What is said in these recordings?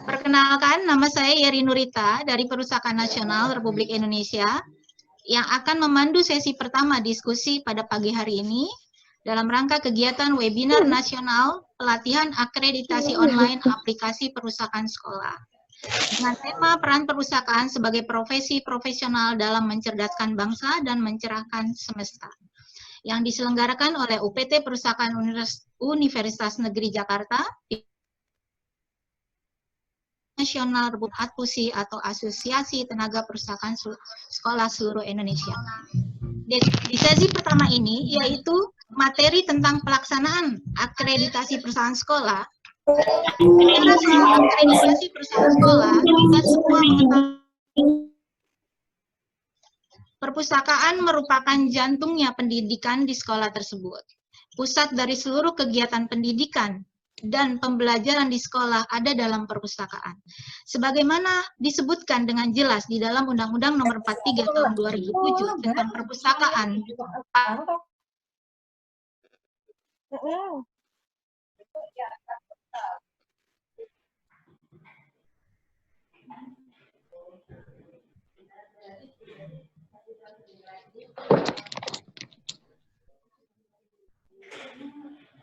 Perkenalkan, nama saya Yeri Nurita dari Perpustakaan Nasional Republik Indonesia yang akan memandu sesi pertama diskusi pada pagi hari ini dalam rangka kegiatan webinar nasional pelatihan akreditasi online aplikasi perpustakaan sekolah dengan tema peran perpustakaan sebagai profesi profesional dalam mencerdaskan bangsa dan mencerahkan semesta yang diselenggarakan oleh UPT Perpustakaan Universitas Negeri Jakarta, Nasional ATPUSI atau Asosiasi Tenaga Perpustakaan Sekolah Seluruh Indonesia. Di sesi pertama ini yaitu materi tentang pelaksanaan akreditasi perusahaan sekolah. Bicara soal akreditasi perusahaan sekolah, kita semua mengetahui perpustakaan merupakan jantungnya pendidikan di sekolah tersebut. Pusat dari seluruh kegiatan pendidikan dan pembelajaran di sekolah ada dalam perpustakaan. Sebagaimana disebutkan dengan jelas di dalam Undang-Undang Nomor 43 Tahun 2007 tentang perpustakaan.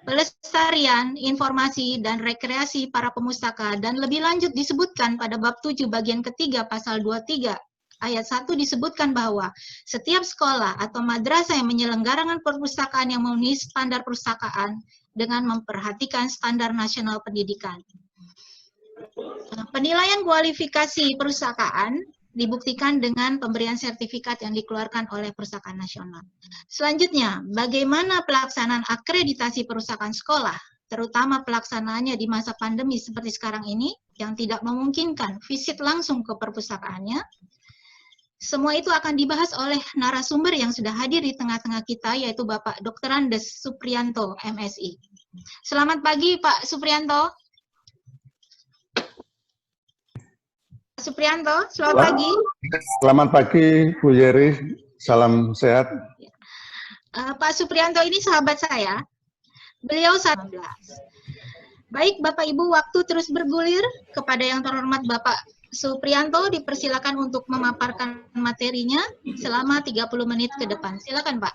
Pelestarian, informasi, dan rekreasi para pemustaka, dan lebih lanjut disebutkan pada bab 7 bagian ketiga pasal 23 ayat 1 disebutkan bahwa setiap sekolah atau madrasah yang menyelenggarakan perpustakaan yang memenuhi standar perpustakaan dengan memperhatikan standar nasional pendidikan. Penilaian kualifikasi perpustakaan dibuktikan dengan pemberian sertifikat yang dikeluarkan oleh Perpustakaan Nasional. Selanjutnya, bagaimana pelaksanaan akreditasi perpustakaan sekolah, terutama pelaksanaannya di masa pandemi seperti sekarang ini, yang tidak memungkinkan visit langsung ke perpustakaannya. Semua itu akan dibahas oleh narasumber yang sudah hadir di tengah-tengah kita, yaitu Bapak Dr. Andes Suprianto, MSI. Selamat pagi, Pak Suprianto. Suprianto, selamat pagi. Selamat pagi, Bu Yeri. Salam sehat. Pak Suprianto ini sahabat saya. Beliau 19. Baik, Bapak Ibu, waktu terus bergulir. Kepada yang terhormat Bapak Suprianto, dipersilakan untuk memaparkan materinya selama 30 menit ke depan. Silakan, Pak.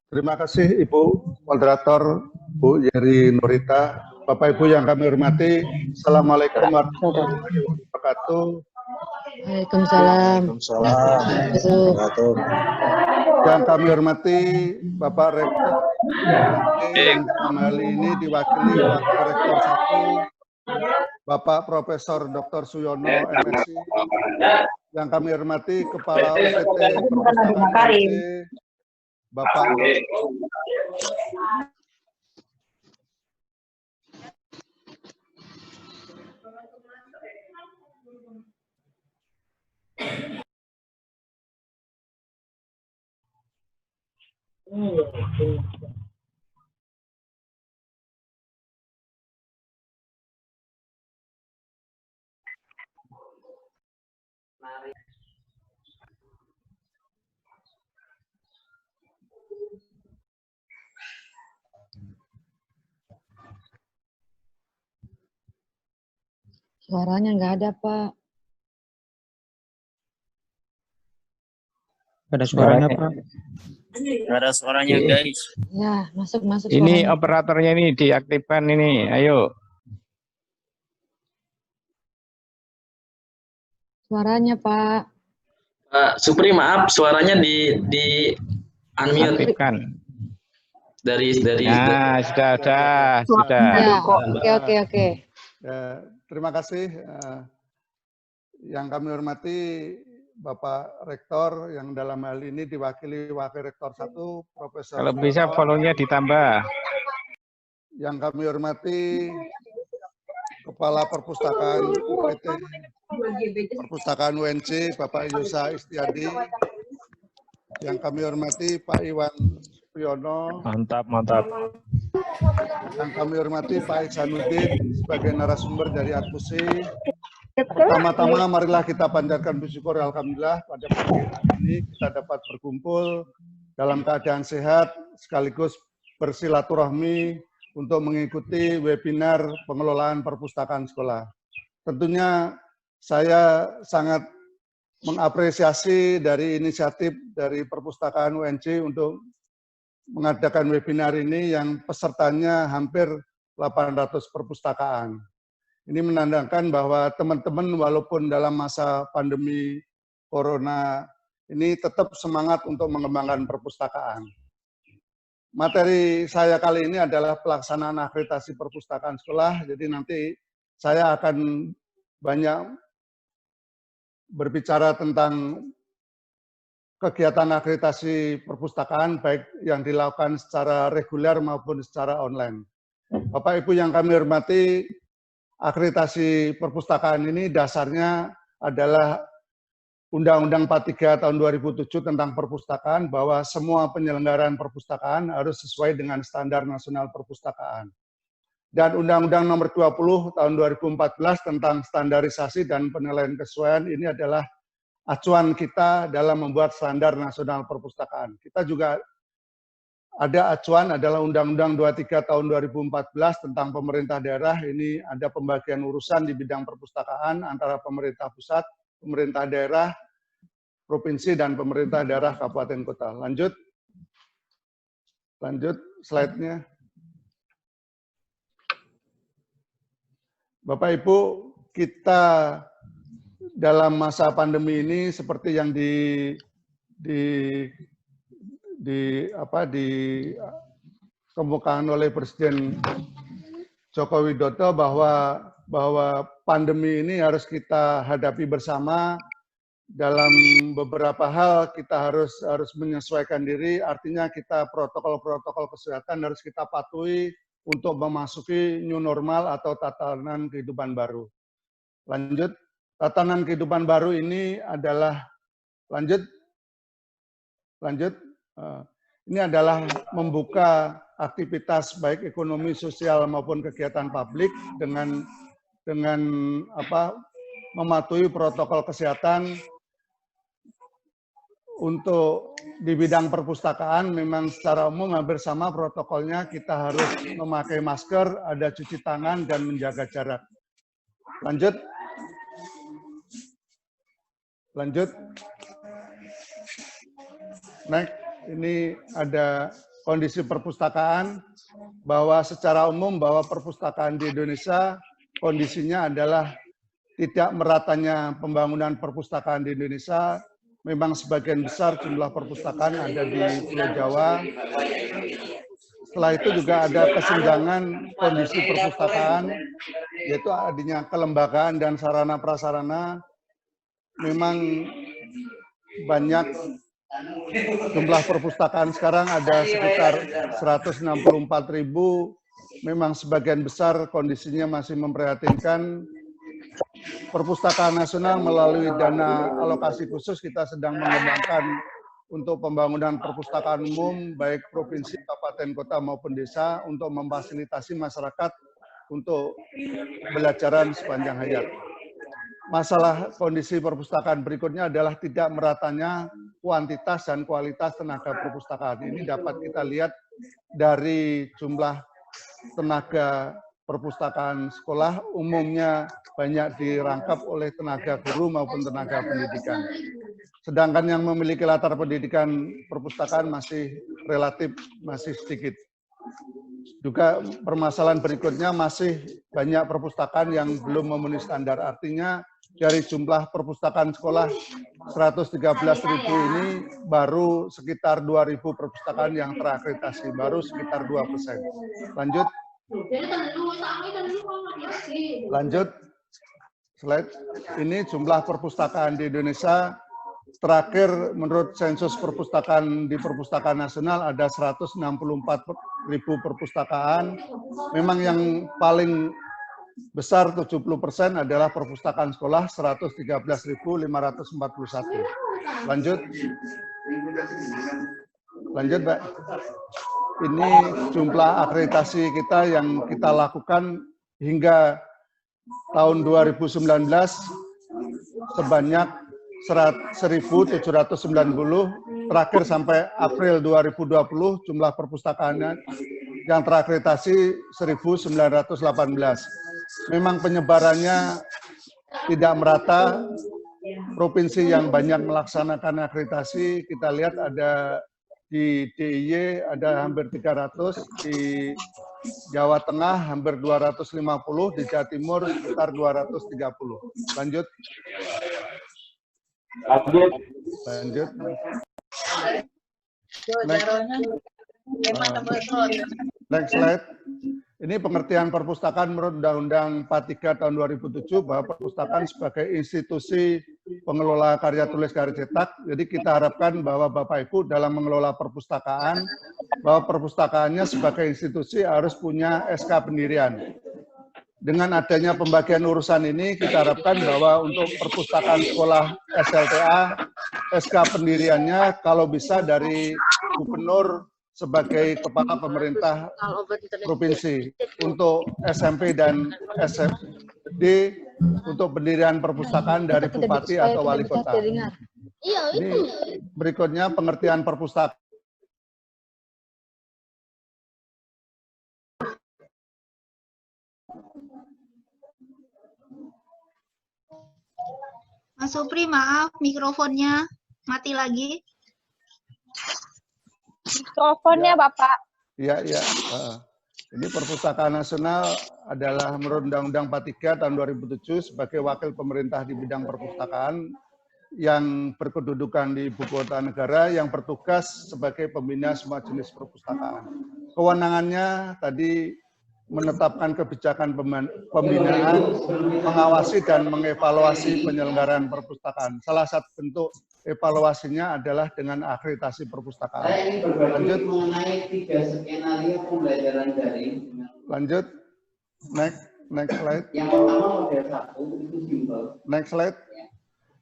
Terima kasih, Ibu Moderator, Bu Yeri Nurita. Bapak Ibu yang kami hormati, Assalamualaikum warahmatullahi wabarakatuh. Waalaikumsalam. Yang kami hormati Bapak Rektor, yang kali ini diwakili Wakil Rektor 1, Bapak Profesor Dr. Suyono, MSI. Yang kami hormati Kepala UPT Perpustakaan Bapak Suaranya nggak ada, Pak. Ada suaranya, Pak. Nggak ada suaranya, guys. Ya, masuk Ini suaranya. operatornya ini diaktifkan ini. Ayo. Suaranya, Pak. Pak Supri, maaf, suaranya di unmute Aktifkan. dari. Nah, sudah. Ya, oke. Terima kasih. Yang kami hormati Bapak Rektor yang dalam hal ini diwakili Wakil Rektor 1, Profesor. Kalau bisa volume-nya ditambah. Yang kami hormati Kepala Perpustakaan UPT Perpustakaan UNC, Bapak Yusa Istiadi. Yang kami hormati Pak Iwan Supriyono. Mantap. Yang kami hormati Pak Ihsanuddin sebagai narasumber dari ATPUSI. Pertama-tama marilah kita panjatkan puji syukur alhamdulillah pada pagi hari ini kita dapat berkumpul dalam keadaan sehat sekaligus bersilaturahmi untuk mengikuti webinar pengelolaan perpustakaan sekolah. Tentunya saya sangat mengapresiasi dari inisiatif dari Perpustakaan UNJ untuk mengadakan webinar ini yang pesertanya hampir 800 perpustakaan. Ini menandakan bahwa teman-teman walaupun dalam masa pandemi Corona ini tetap semangat untuk mengembangkan perpustakaan. Materi saya kali ini adalah pelaksanaan akreditasi perpustakaan sekolah, jadi nanti saya akan banyak berbicara tentang kegiatan akreditasi perpustakaan baik yang dilakukan secara reguler maupun secara online. Bapak Ibu yang kami hormati, akreditasi perpustakaan ini dasarnya adalah Undang-Undang 43 tahun 2007 tentang perpustakaan, bahwa semua penyelenggaraan perpustakaan harus sesuai dengan standar nasional perpustakaan. Dan Undang-Undang nomor 20 tahun 2014 tentang standarisasi dan penilaian kesesuaian ini adalah acuan kita dalam membuat standar nasional perpustakaan. Kita juga ada acuan adalah Undang-Undang 23 tahun 2014 tentang pemerintah daerah. Ini ada pembagian urusan di bidang perpustakaan antara pemerintah pusat, pemerintah daerah, provinsi, dan pemerintah daerah kabupaten kota. Lanjut slide-nya. Bapak Ibu, kita dalam masa pandemi ini seperti yang dikemukakan oleh Presiden Joko Widodo bahwa pandemi ini harus kita hadapi bersama. Dalam beberapa hal kita harus menyesuaikan diri, artinya kita protokol-protokol kesehatan harus kita patuhi untuk memasuki new normal atau tatanan kehidupan baru. Lanjut, tatanan kehidupan baru ini adalah ini adalah membuka aktivitas baik ekonomi, sosial maupun kegiatan publik dengan mematuhi protokol kesehatan. Untuk di bidang perpustakaan memang secara umum hampir sama protokolnya, kita harus memakai masker, ada cuci tangan, dan menjaga jarak. Lanjut. Next, ini ada kondisi perpustakaan, bahwa secara umum bahwa perpustakaan di Indonesia kondisinya adalah tidak meratanya pembangunan perpustakaan di Indonesia. Memang sebagian besar jumlah perpustakaan ada di Pulau Jawa. Setelah itu juga ada kesenjangan kondisi perpustakaan, yaitu adanya kelembagaan dan sarana prasarana. Memang banyak jumlah perpustakaan sekarang ada sekitar 164.000. Memang sebagian besar kondisinya masih memprihatinkan. Perpustakaan Nasional melalui dana alokasi khusus kita sedang mengembangkan untuk pembangunan perpustakaan umum baik provinsi, kabupaten, kota maupun desa untuk memfasilitasi masyarakat untuk belajaran sepanjang hayat. Masalah kondisi perpustakaan berikutnya adalah tidak meratanya kuantitas dan kualitas tenaga perpustakaan. Ini dapat kita lihat dari jumlah tenaga perpustakaan sekolah umumnya banyak dirangkap oleh tenaga guru maupun tenaga pendidikan. Sedangkan yang memiliki latar pendidikan perpustakaan masih relatif masih sedikit. Juga permasalahan berikutnya masih banyak perpustakaan yang belum memenuhi standar. Artinya dari jumlah perpustakaan sekolah 113.000 ini baru sekitar 2.000 perpustakaan yang terakreditasi, baru sekitar 2%. Lanjut. Slide. Ini jumlah perpustakaan di Indonesia. Terakhir menurut sensus perpustakaan di Perpustakaan Nasional ada 164.000 perpustakaan. Memang yang paling besar 70% adalah perpustakaan sekolah 113.541. Lanjut. Lanjut, Mbak. Ini jumlah akreditasi kita yang kita lakukan hingga tahun 2019 sebanyak 1.790, terakhir sampai April 2020 jumlah perpustakaan yang terakreditasi 1918. Memang penyebarannya tidak merata. Provinsi yang banyak melaksanakan akreditasi, kita lihat ada di DIY ada hampir 300, di Jawa Tengah hampir 250, di Jawa Timur sekitar 230. Lanjut. Lanjut. Next slide. Ini pengertian perpustakaan menurut Undang-Undang 43 tahun 2007 bahwa perpustakaan sebagai institusi pengelola karya tulis karya cetak. Jadi kita harapkan bahwa Bapak Ibu dalam mengelola perpustakaan, bahwa perpustakaannya sebagai institusi harus punya SK pendirian. Dengan adanya pembagian urusan ini, kita harapkan bahwa untuk perpustakaan sekolah SLTA, SK pendiriannya kalau bisa dari gubernur sebagai kepala pemerintah provinsi. Untuk SMP dan SD, untuk pendirian perpustakaan dari bupati atau wali kota. Ini berikutnya pengertian perpustakaan. Mas Supri, maaf mikrofonnya mati lagi. Mikrofonnya, Bapak. Iya, iya. Ini Perpustakaan Nasional adalah menurut Undang-Undang 43 tahun 2007 sebagai wakil pemerintah di bidang perpustakaan yang berkedudukan di Ibu Kota Negara yang bertugas sebagai pembina semua jenis perpustakaan. Kewenangannya tadi menetapkan kebijakan pembinaan, mengawasi dan mengevaluasi penyelenggaraan perpustakaan. Salah satu bentuk evaluasinya adalah dengan akreditasi perpustakaan. Lanjut. Mengenai 3 skenario pembelajaran daring. Lanjut. Next slide. Yang pertama model 1 itu simpel. Next slide.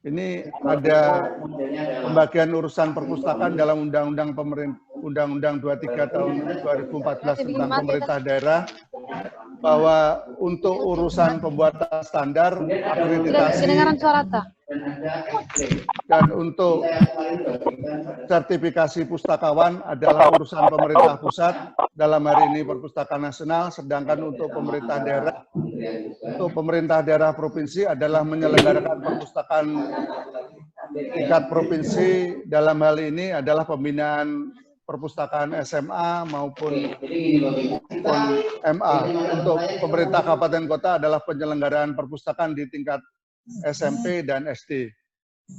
Ini ada pembagian urusan perpustakaan dalam Undang-Undang 23 tahun 2014 tentang pemerintah daerah, bahwa untuk urusan pembuatan standar, akreditasi, dan untuk sertifikasi pustakawan adalah urusan pemerintah pusat, dalam hari ini Perpustakaan Nasional, sedangkan untuk pemerintah daerah provinsi adalah menyelenggarakan perpustakaan tingkat provinsi, dalam hal ini adalah pembinaan perpustakaan SMA maupun MA. Untuk pemerintah kabupaten kota adalah penyelenggaraan perpustakaan di tingkat SMP dan SD.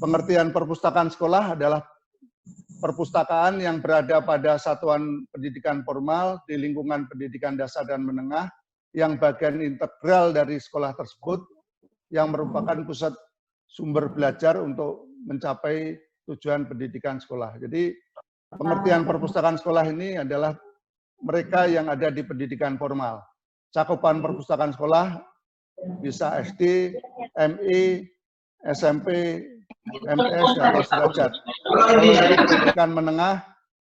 Pengertian perpustakaan sekolah adalah perpustakaan yang berada pada satuan pendidikan formal di lingkungan pendidikan dasar dan menengah yang bagian integral dari sekolah tersebut yang merupakan pusat sumber belajar untuk mencapai tujuan pendidikan sekolah. Jadi pengertian perpustakaan sekolah ini adalah mereka yang ada di pendidikan formal. Cakupan perpustakaan sekolah bisa SD, MI, SMP, MTS, dan sederajat. Kalau dari pendidikan menengah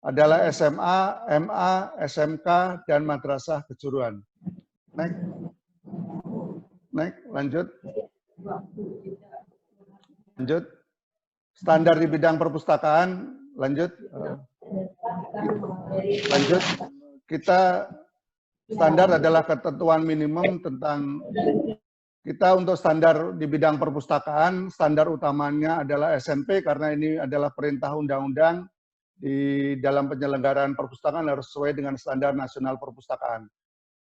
adalah SMA, MA, SMK, dan madrasah kejuruan. Next, lanjut. Lanjut. Standar di bidang perpustakaan, lanjut. Lanjut. Kita standar adalah ketentuan minimum tentang kita untuk standar di bidang perpustakaan, standar utamanya adalah SMP karena ini adalah perintah undang-undang di dalam penyelenggaraan perpustakaan harus sesuai dengan standar nasional perpustakaan.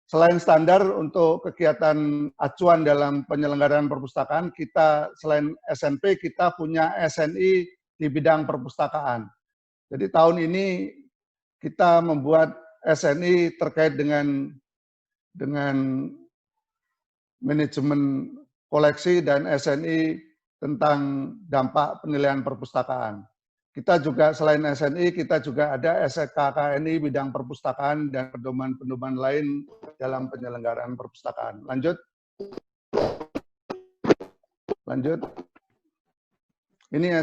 Selain standar untuk kegiatan acuan dalam penyelenggaraan perpustakaan, kita selain SMP kita punya SNI di bidang perpustakaan. Jadi tahun ini kita membuat SNI terkait dengan manajemen koleksi dan SNI tentang dampak penilaian perpustakaan. Kita juga selain SNI, kita juga ada SKKNI bidang perpustakaan dan pedoman-pedoman lain dalam penyelenggaraan perpustakaan. Lanjut. Lanjut. Ini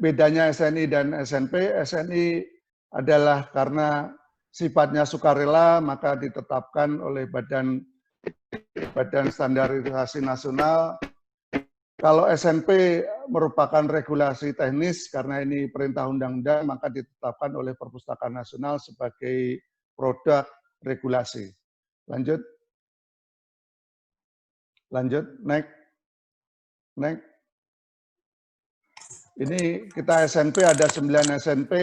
bedanya SNI dan SMP. SNI adalah karena sifatnya sukarela, maka ditetapkan oleh Badan Standarisasi Nasional. Kalau SMP merupakan regulasi teknis, karena ini perintah undang-undang, maka ditetapkan oleh Perpustakaan Nasional sebagai produk regulasi. Lanjut. Lanjut, next. Next. Ini kita SNP, ada 9 SNP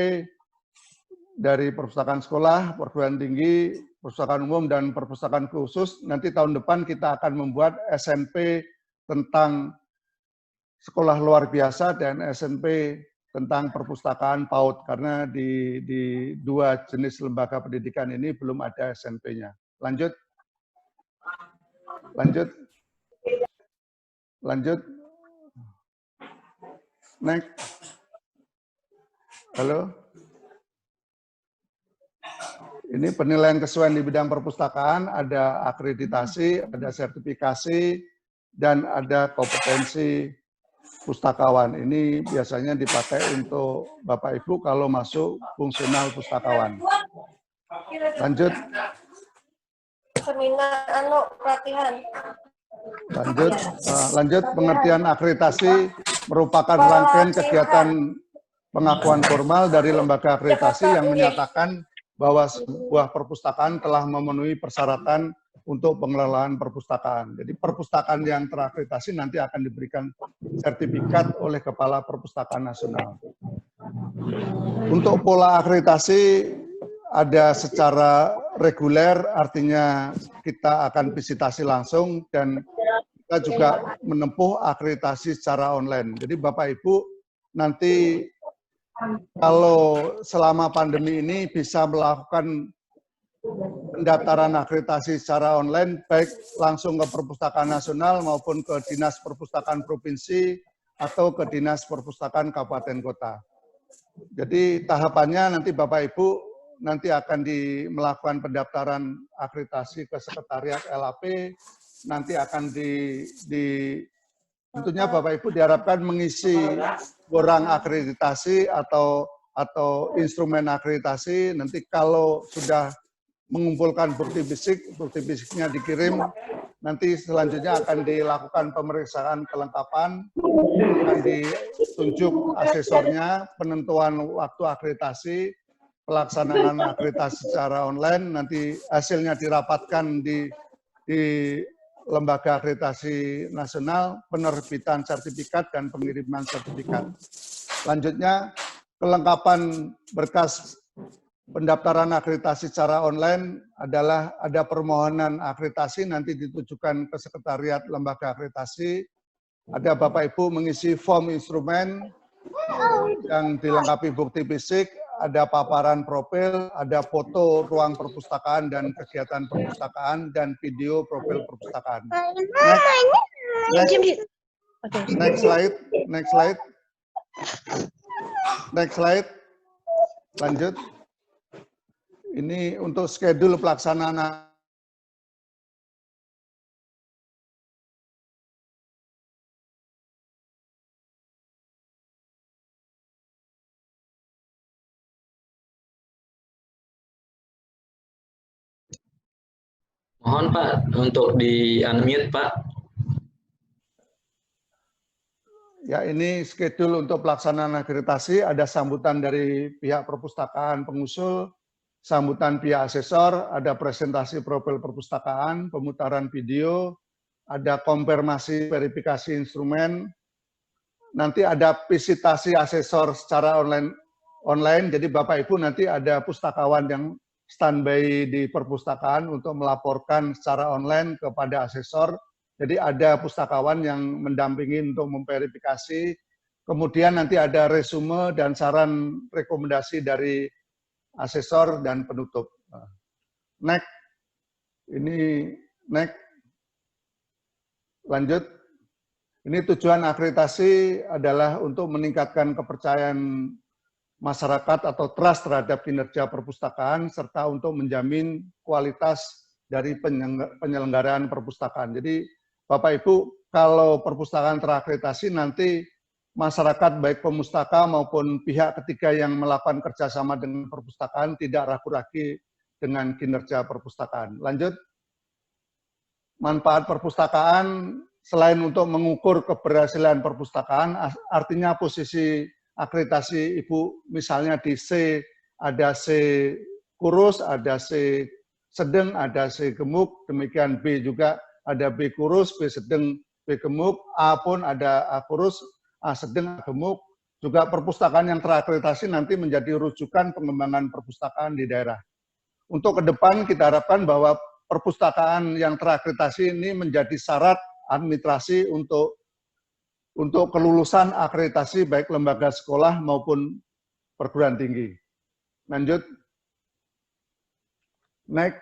dari perpustakaan sekolah, perguruan tinggi, perpustakaan umum, dan perpustakaan khusus. Nanti tahun depan kita akan membuat SNP tentang sekolah luar biasa dan SNP tentang perpustakaan PAUD, karena di 2 jenis lembaga pendidikan ini belum ada SNP-nya. Lanjut. Lanjut. Lanjut. Next. Halo. Ini penilaian kesesuaian di bidang perpustakaan, ada akreditasi, ada sertifikasi, dan ada kompetensi pustakawan. Ini biasanya dipakai untuk Bapak Ibu kalau masuk fungsional pustakawan. Lanjut. Seminar pelatihan. Lanjut, pengertian akreditasi merupakan rangkaian kegiatan pengakuan formal dari lembaga akreditasi yang menyatakan bahwa sebuah perpustakaan telah memenuhi persyaratan untuk pengelolaan perpustakaan. Jadi perpustakaan yang terakreditasi nanti akan diberikan sertifikat oleh Kepala Perpustakaan Nasional. Untuk pola akreditasi ada secara reguler, artinya kita akan visitasi langsung, dan kita juga menempuh akreditasi secara online. Jadi Bapak Ibu nanti kalau selama pandemi ini bisa melakukan pendaftaran akreditasi secara online, baik langsung ke Perpustakaan Nasional maupun ke Dinas Perpustakaan Provinsi atau ke Dinas Perpustakaan Kabupaten Kota. Jadi tahapannya nanti Bapak Ibu nanti akan melakukan pendaftaran akreditasi ke Sekretariat LAP, nanti akan tentunya Bapak Ibu diharapkan mengisi borang akreditasi atau instrumen akreditasi. Nanti kalau sudah mengumpulkan bukti fisiknya dikirim, nanti selanjutnya akan dilakukan pemeriksaan kelengkapan, akan ditunjuk asesornya, penentuan waktu akreditasi, pelaksanaan akreditasi secara online, nanti hasilnya dirapatkan di Lembaga Akreditasi Nasional, penerbitan sertifikat dan pengiriman sertifikat. Selanjutnya, kelengkapan berkas pendaftaran akreditasi secara online adalah ada permohonan akreditasi, nanti ditujukan ke Sekretariat Lembaga Akreditasi, ada Bapak Ibu mengisi form instrumen yang dilengkapi bukti fisik, ada paparan profil, ada foto ruang perpustakaan dan kegiatan perpustakaan, dan video profil perpustakaan. Next slide. Lanjut. Ini untuk schedule pelaksanaan. Mohon Pak untuk di-unmute Pak. Ya, ini schedule untuk pelaksanaan akreditasi, ada sambutan dari pihak perpustakaan pengusul, sambutan pihak asesor, ada presentasi profil perpustakaan, pemutaran video, ada konfirmasi verifikasi instrumen, nanti ada visitasi asesor secara online, jadi Bapak Ibu nanti ada pustakawan yang standby di perpustakaan untuk melaporkan secara online kepada asesor. Jadi ada pustakawan yang mendampingi untuk memverifikasi. Kemudian nanti ada resume dan saran rekomendasi dari asesor dan penutup. Next. Ini next. Lanjut. Ini tujuan akreditasi adalah untuk meningkatkan kepercayaan masyarakat atau trust terhadap kinerja perpustakaan, serta untuk menjamin kualitas dari penyelenggaraan perpustakaan. Jadi Bapak Ibu, kalau perpustakaan terakreditasi nanti masyarakat baik pemustaka maupun pihak ketiga yang melakukan kerjasama dengan perpustakaan tidak ragu lagi dengan kinerja perpustakaan. Lanjut. Manfaat perpustakaan selain untuk mengukur keberhasilan perpustakaan, artinya posisi akreditasi Ibu misalnya di C, ada C kurus, ada C sedang, ada C gemuk, demikian B juga ada B kurus, B sedang, B gemuk, A pun ada A kurus, A sedang, A gemuk. Juga perpustakaan yang terakreditasi nanti menjadi rujukan pengembangan perpustakaan di daerah. Untuk ke depan kita harapkan bahwa perpustakaan yang terakreditasi ini menjadi syarat administrasi untuk kelulusan akreditasi baik lembaga sekolah maupun perguruan tinggi. Lanjut. Next.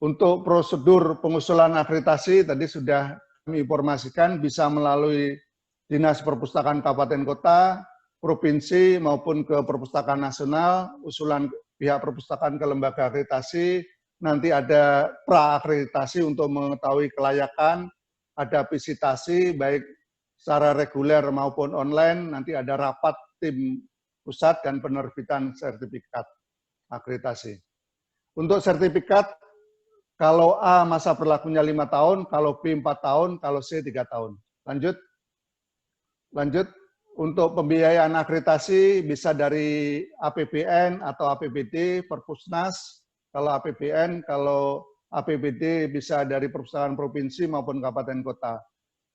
Untuk prosedur pengusulan akreditasi tadi sudah kami informasikan bisa melalui Dinas Perpustakaan Kabupaten Kota, provinsi maupun ke Perpustakaan Nasional, usulan pihak perpustakaan ke lembaga akreditasi, nanti ada pra-akreditasi untuk mengetahui kelayakan, ada visitasi baik secara reguler maupun online, nanti ada rapat tim pusat dan penerbitan sertifikat akreditasi. Untuk sertifikat, kalau A masa berlakunya 5 tahun, kalau B 4 tahun, kalau C 3 tahun. Lanjut. Lanjut. Untuk pembiayaan akreditasi bisa dari APBN atau APBD, Perpusnas. Kalau APBN, kalau APBD bisa dari perpustakaan provinsi maupun kabupaten kota.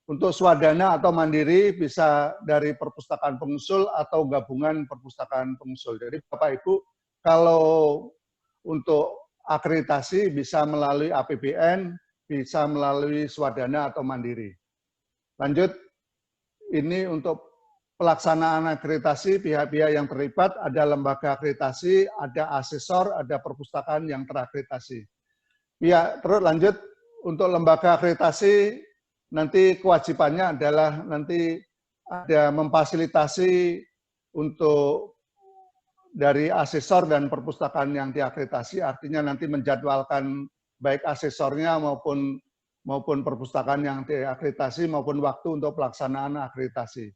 Untuk swadana atau mandiri bisa dari perpustakaan pengusul atau gabungan perpustakaan pengusul. Jadi Bapak Ibu, kalau untuk akreditasi bisa melalui APBN, bisa melalui swadana atau mandiri. Lanjut, ini untuk pelaksanaan akreditasi, pihak-pihak yang terlibat, ada lembaga akreditasi, ada asesor, ada perpustakaan yang terakreditasi. Terus lanjut, untuk lembaga akreditasi, nanti kewajibannya adalah nanti ada memfasilitasi untuk dari asesor dan perpustakaan yang diakreditasi, artinya nanti menjadwalkan baik asesornya maupun perpustakaan yang diakreditasi maupun waktu untuk pelaksanaan akreditasi.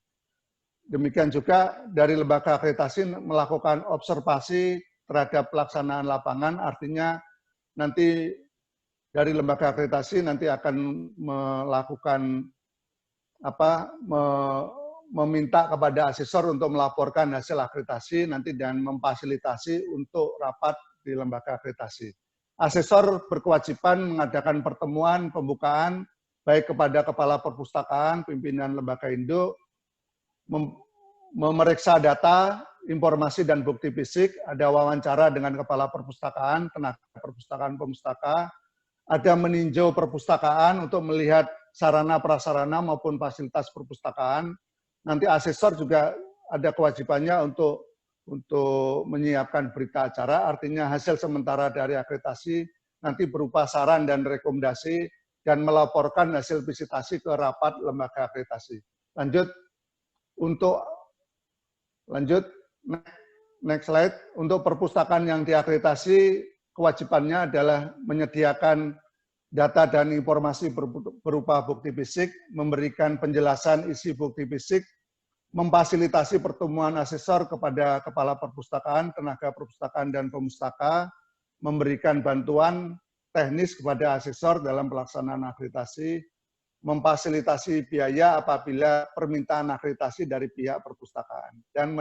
Demikian juga dari lembaga akreditasi melakukan observasi terhadap pelaksanaan lapangan, artinya nanti dari lembaga akreditasi nanti akan melakukan meminta kepada asesor untuk melaporkan hasil akreditasi nanti dan memfasilitasi untuk rapat di lembaga akreditasi. Asesor berkewajiban mengadakan pertemuan pembukaan baik kepada kepala perpustakaan, pimpinan lembaga induk, memeriksa data, informasi dan bukti fisik, ada wawancara dengan kepala perpustakaan, tenaga perpustakaan pemustaka, ada meninjau perpustakaan untuk melihat sarana prasarana maupun fasilitas perpustakaan. Nanti asesor juga ada kewajibannya untuk menyiapkan berita acara, artinya hasil sementara dari akreditasi nanti berupa saran dan rekomendasi dan melaporkan hasil visitasi ke rapat lembaga akreditasi. Lanjut, next slide. Untuk perpustakaan yang diakreditasi, kewajibannya adalah menyediakan data dan informasi berupa bukti fisik, memberikan penjelasan isi bukti fisik, memfasilitasi pertemuan asesor kepada kepala perpustakaan, tenaga perpustakaan dan pemustaka, memberikan bantuan teknis kepada asesor dalam pelaksanaan akreditasi, memfasilitasi biaya apabila permintaan akreditasi dari pihak perpustakaan, dan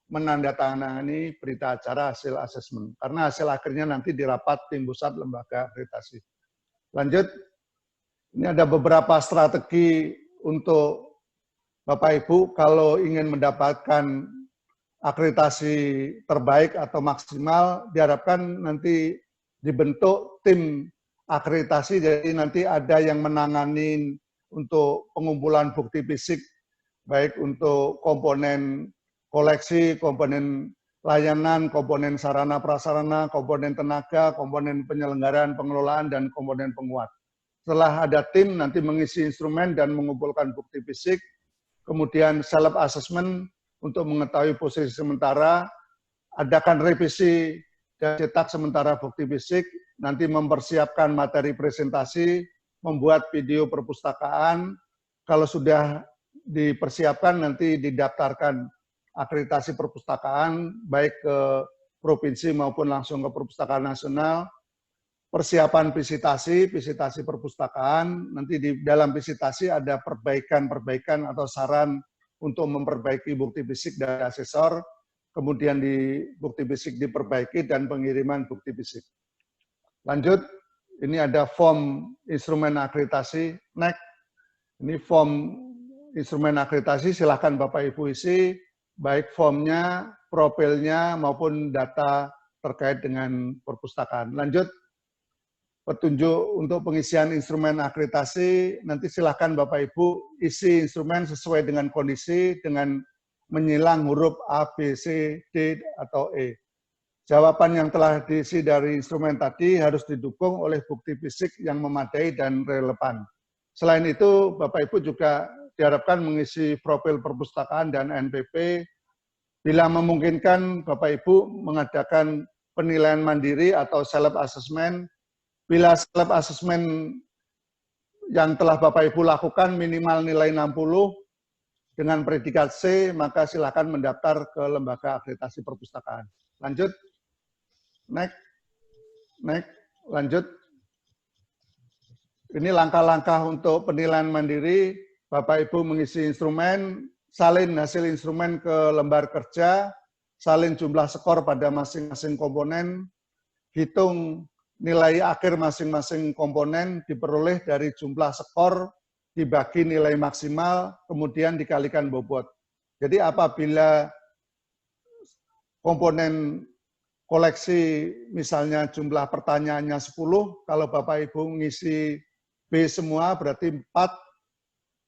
menandatangani berita acara hasil asesmen. Karena hasil akhirnya nanti dirapat tim pusat lembaga akreditasi. Lanjut, ini ada beberapa strategi untuk Bapak Ibu kalau ingin mendapatkan akreditasi terbaik atau maksimal, diharapkan nanti dibentuk tim akreditasi, jadi nanti ada yang menangani untuk pengumpulan bukti fisik, baik untuk komponen koleksi, komponen layanan, komponen sarana prasarana, komponen tenaga, komponen penyelenggaraan, pengelolaan, dan komponen penguat. Setelah ada tim, nanti mengisi instrumen dan mengumpulkan bukti fisik, kemudian self assessment untuk mengetahui posisi sementara, adakan revisi dan cetak sementara bukti fisik, nanti mempersiapkan materi presentasi, membuat video perpustakaan, kalau sudah dipersiapkan nanti didaftarkan akreditasi perpustakaan, baik ke provinsi maupun langsung ke perpustakaan nasional, persiapan visitasi perpustakaan, nanti di dalam visitasi ada perbaikan atau saran untuk memperbaiki bukti fisik dari asesor, kemudian di bukti fisik diperbaiki dan pengiriman bukti fisik. Lanjut, ini ada form instrumen akreditasi. Next, ini form instrumen akreditasi, silahkan Bapak Ibu isi, baik formnya, profilnya, maupun data terkait dengan perpustakaan. Lanjut, petunjuk untuk pengisian instrumen akreditasi, nanti silahkan Bapak Ibu isi instrumen sesuai dengan kondisi, dengan menyilang huruf A, B, C, D, atau E. Jawaban yang telah diisi dari instrumen tadi harus didukung oleh bukti fisik yang memadai dan relevan. Selain itu, Bapak Ibu juga diharapkan mengisi profil perpustakaan dan NPP. Bila memungkinkan, Bapak Ibu mengadakan penilaian mandiri atau self-assessment. Bila self-assessment yang telah Bapak Ibu lakukan minimal nilai 60 dengan predikat C, maka silakan mendaftar ke lembaga akreditasi perpustakaan. Lanjut. Next. Lanjut. Ini langkah-langkah untuk penilaian mandiri. Bapak Ibu mengisi instrumen, salin hasil instrumen ke lembar kerja, salin jumlah skor pada masing-masing komponen, hitung nilai akhir masing-masing komponen diperoleh dari jumlah skor dibagi nilai maksimal, kemudian dikalikan bobot. Jadi apabila komponen koleksi misalnya jumlah pertanyaannya 10, kalau Bapak Ibu ngisi B semua berarti 4,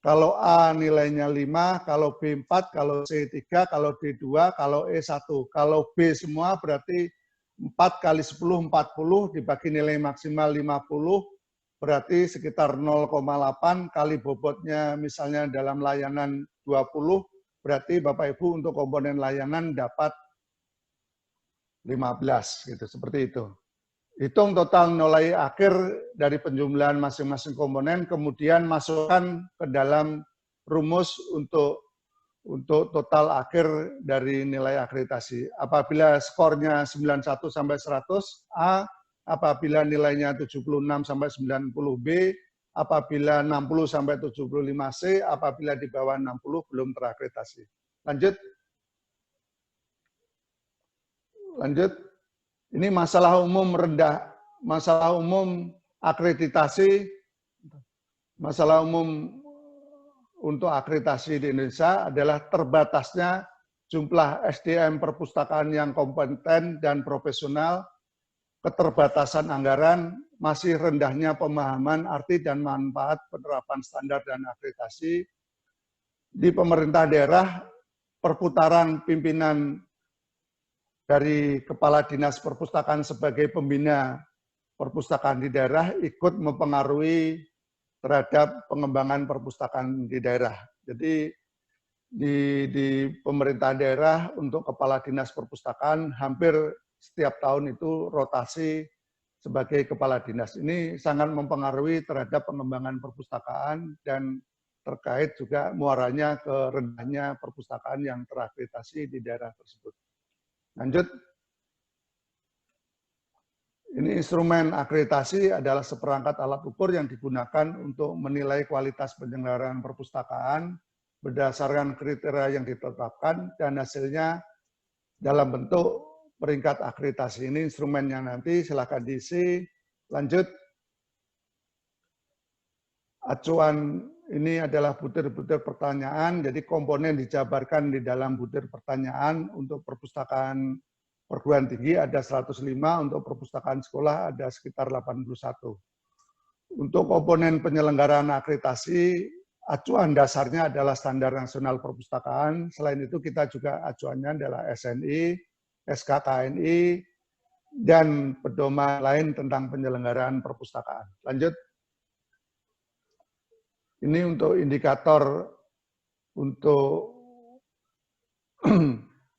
kalau A nilainya 5, kalau B 4, kalau C 3, kalau D 2, kalau E 1. Kalau B semua berarti 4 kali 10, 40, dibagi nilai maksimal 50, berarti sekitar 0,8 kali bobotnya misalnya dalam layanan 20, berarti Bapak Ibu untuk komponen layanan dapat 15, gitu, seperti itu. Hitung total nilai akhir dari penjumlahan masing-masing komponen, kemudian masukkan ke dalam rumus untuk total akhir dari nilai akreditasi. Apabila skornya 91 sampai 100 A, apabila nilainya 76 sampai 90 B, apabila 60 sampai 75 C, apabila di bawah 60 belum terakreditasi. Lanjut. Ini masalah umum rendah, masalah umum akreditasi, masalah umum untuk akreditasi di Indonesia adalah terbatasnya jumlah SDM perpustakaan yang kompeten dan profesional, keterbatasan anggaran, masih rendahnya pemahaman arti dan manfaat penerapan standar dan akreditasi. Di pemerintah daerah, perputaran pimpinan dari Kepala Dinas Perpustakaan sebagai pembina perpustakaan di daerah ikut mempengaruhi terhadap pengembangan perpustakaan di daerah. Jadi di pemerintah daerah untuk Kepala Dinas Perpustakaan hampir setiap tahun itu rotasi sebagai Kepala Dinas. Ini sangat mempengaruhi terhadap pengembangan perpustakaan dan terkait juga muaranya ke rendahnya perpustakaan yang terakreditasi di daerah tersebut. Lanjut. Ini instrumen akreditasi adalah seperangkat alat ukur yang digunakan untuk menilai kualitas penyelenggaraan perpustakaan berdasarkan kriteria yang ditetapkan dan hasilnya dalam bentuk peringkat akreditasi. Ini instrumennya nanti silakan diisi. Lanjut. Acuan ini adalah butir-butir pertanyaan, jadi komponen dijabarkan di dalam butir pertanyaan. Untuk perpustakaan perguruan tinggi ada 105, untuk perpustakaan sekolah ada sekitar 81. Untuk komponen penyelenggaraan akreditasi, acuan dasarnya adalah Standar Nasional Perpustakaan. Selain itu kita juga acuannya adalah SNI, SKKNI, dan pedoman lain tentang penyelenggaraan perpustakaan. Lanjut. Ini untuk indikator untuk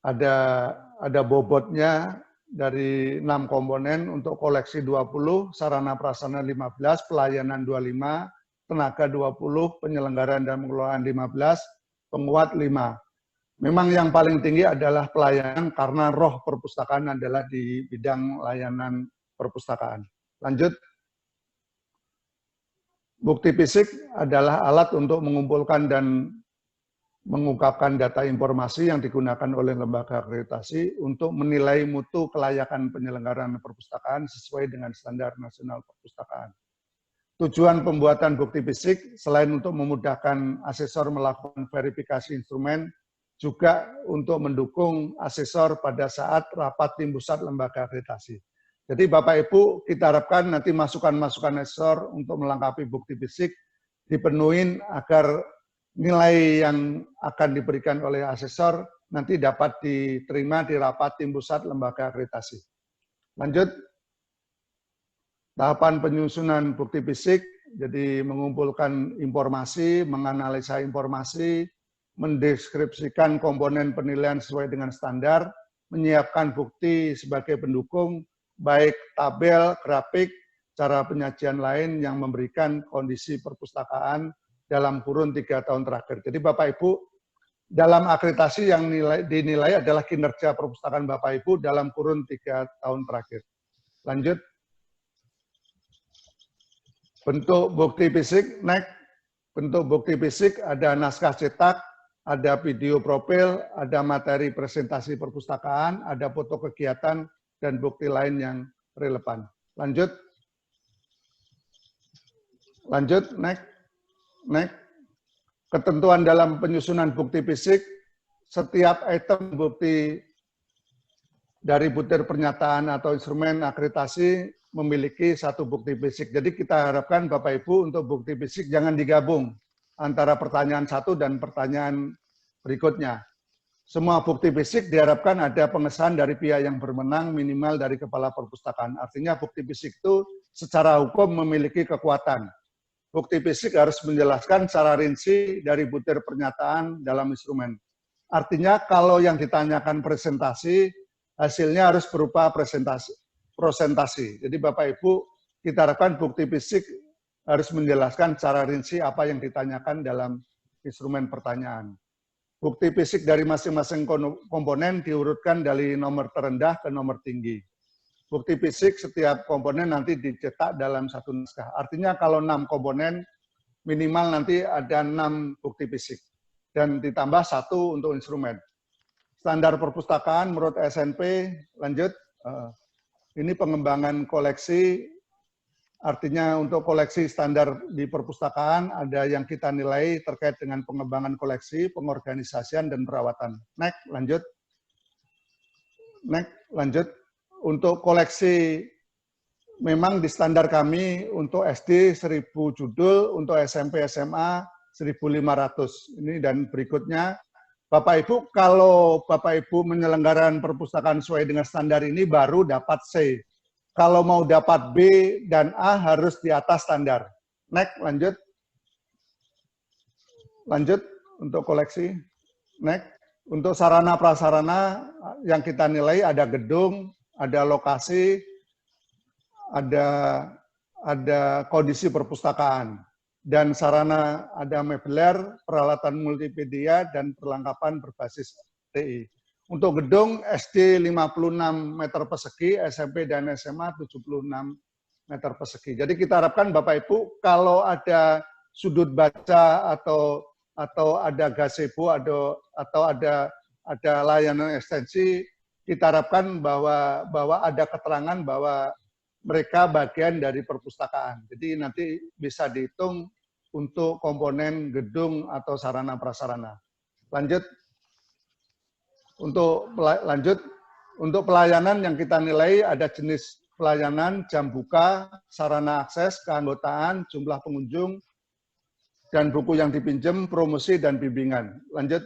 ada bobotnya dari 6 komponen, untuk koleksi 20, sarana prasarana 15, pelayanan 25, tenaga 20, penyelenggaraan dan pengelolaan 15, penguat 5. Memang yang paling tinggi adalah pelayanan karena roh perpustakaan adalah di bidang layanan perpustakaan. Lanjut. Bukti fisik adalah alat untuk mengumpulkan dan mengungkapkan data informasi yang digunakan oleh lembaga akreditasi untuk menilai mutu kelayakan penyelenggaraan perpustakaan sesuai dengan standar nasional perpustakaan. Tujuan pembuatan bukti fisik selain untuk memudahkan asesor melakukan verifikasi instrumen, juga untuk mendukung asesor pada saat rapat tim pusat lembaga akreditasi. Jadi Bapak Ibu, kita harapkan nanti masukan-masukan asesor untuk melengkapi bukti fisik dipenuhin agar nilai yang akan diberikan oleh asesor nanti dapat diterima di rapat tim pusat lembaga akreditasi. Lanjut. Tahapan penyusunan bukti fisik, jadi mengumpulkan informasi, menganalisa informasi, mendeskripsikan komponen penilaian sesuai dengan standar, menyiapkan bukti sebagai pendukung, baik tabel, grafik, cara penyajian lain yang memberikan kondisi perpustakaan dalam kurun 3 tahun terakhir. Jadi Bapak Ibu, dalam akreditasi yang dinilai adalah kinerja perpustakaan Bapak Ibu dalam kurun 3 tahun terakhir. Lanjut. Bentuk bukti fisik, next. Bentuk bukti fisik ada naskah cetak, ada video profil, ada materi presentasi perpustakaan, ada foto kegiatan, dan bukti lain yang relevan. Lanjut. Lanjut, next. Next. Ketentuan dalam penyusunan bukti fisik, setiap item bukti dari butir pernyataan atau instrumen akreditasi memiliki satu bukti fisik. Jadi kita harapkan Bapak Ibu untuk bukti fisik jangan digabung antara pertanyaan satu dan pertanyaan berikutnya. Semua bukti fisik diharapkan ada pengesahan dari pihak yang berwenang minimal dari kepala perpustakaan. Artinya bukti fisik itu secara hukum memiliki kekuatan. Bukti fisik harus menjelaskan secara rinci dari butir pernyataan dalam instrumen. Artinya kalau yang ditanyakan presentasi, hasilnya harus berupa presentasi. Jadi Bapak Ibu, kita harapkan bukti fisik harus menjelaskan secara rinci apa yang ditanyakan dalam instrumen pertanyaan. Bukti fisik dari masing-masing komponen diurutkan dari nomor terendah ke nomor tinggi. Bukti fisik setiap komponen nanti dicetak dalam satu naskah. Artinya kalau 6 komponen, minimal nanti ada 6 bukti fisik. Dan ditambah 1 untuk instrumen. Standar perpustakaan menurut SNP, lanjut. Ini pengembangan koleksi, artinya untuk koleksi standar di perpustakaan ada yang kita nilai terkait dengan pengembangan koleksi, pengorganisasian, dan perawatan. Next, lanjut. Next, lanjut. Untuk koleksi, memang di standar kami untuk SD 1000 judul, untuk SMP SMA 1500. Ini dan berikutnya. Bapak Ibu, kalau Bapak Ibu menyelenggaraan perpustakaan sesuai dengan standar ini baru dapat C. Kalau mau dapat B dan A harus di atas standar. Next, lanjut. Lanjut untuk koleksi. Next. Untuk sarana prasarana yang kita nilai ada gedung, ada lokasi, ada kondisi perpustakaan. Dan sarana ada mebeler, peralatan multimedia, dan perlengkapan berbasis TI. Untuk gedung SD 56 meter persegi, SMP dan SMA 76 meter persegi. Jadi kita harapkan Bapak Ibu kalau ada sudut baca atau ada gazebo atau ada layanan ekstensi, kita harapkan bahwa ada keterangan bahwa mereka bagian dari perpustakaan. Jadi nanti bisa dihitung untuk komponen gedung atau sarana prasarana. Lanjut. Untuk pelayanan yang kita nilai ada jenis pelayanan, jam buka, sarana akses, keanggotaan, jumlah pengunjung, dan buku yang dipinjam, promosi, dan bimbingan. Lanjut.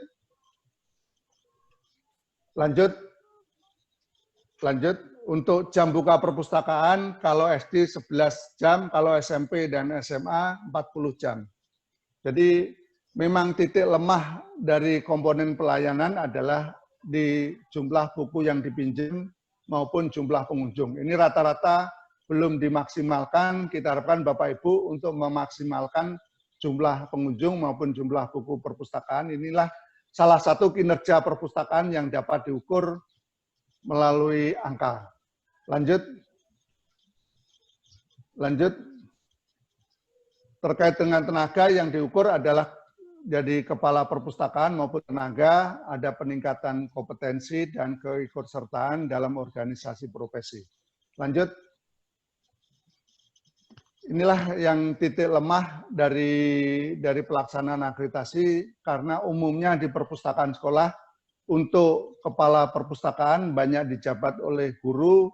Lanjut. Lanjut. Untuk jam buka perpustakaan, kalau SD 11 jam, kalau SMP dan SMA 40 jam. Jadi memang titik lemah dari komponen pelayanan adalah di jumlah buku yang dipinjam maupun jumlah pengunjung. Ini rata-rata belum dimaksimalkan, kita harapkan Bapak Ibu untuk memaksimalkan jumlah pengunjung maupun jumlah buku perpustakaan. Inilah salah satu kinerja perpustakaan yang dapat diukur melalui angka. Lanjut. Lanjut. Terkait dengan tenaga yang diukur adalah jadi kepala perpustakaan maupun tenaga, ada peningkatan kompetensi dan keikutsertaan dalam organisasi profesi. Lanjut. Inilah yang titik lemah dari pelaksanaan akreditasi, karena umumnya di perpustakaan sekolah untuk kepala perpustakaan banyak dijabat oleh guru